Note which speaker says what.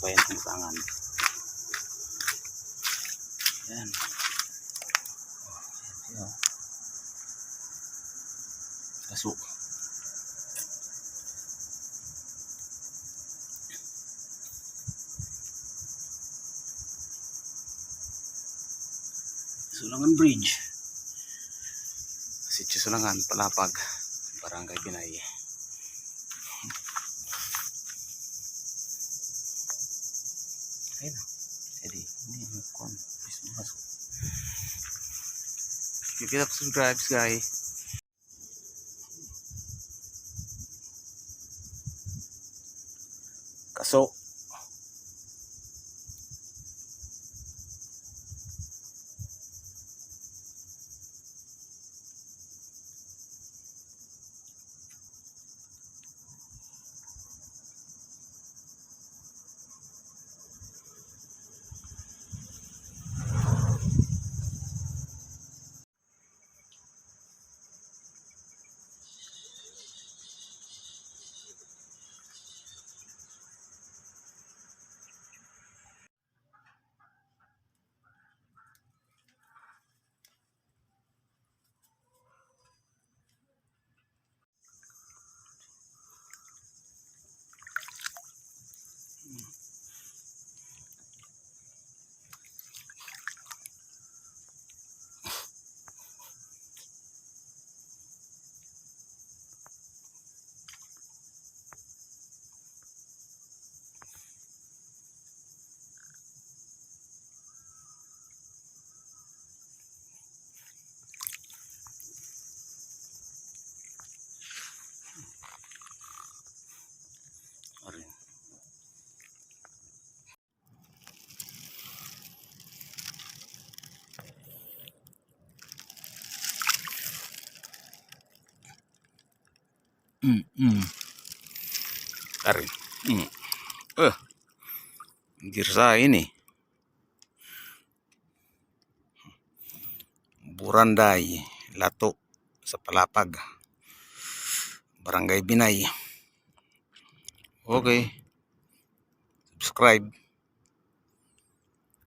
Speaker 1: pa yan sa butangan. Yan. Oh, kaso Sulangan Bridge, Sitio Sulangan, Palapag, Barangay Binay. Ayun na, hindi kon masuk. Kita subscribe guys. Kaso Tarin. Girsa ini. Buranday, Lato, sa Palapag, Barangay Binay. Okay. Subscribe.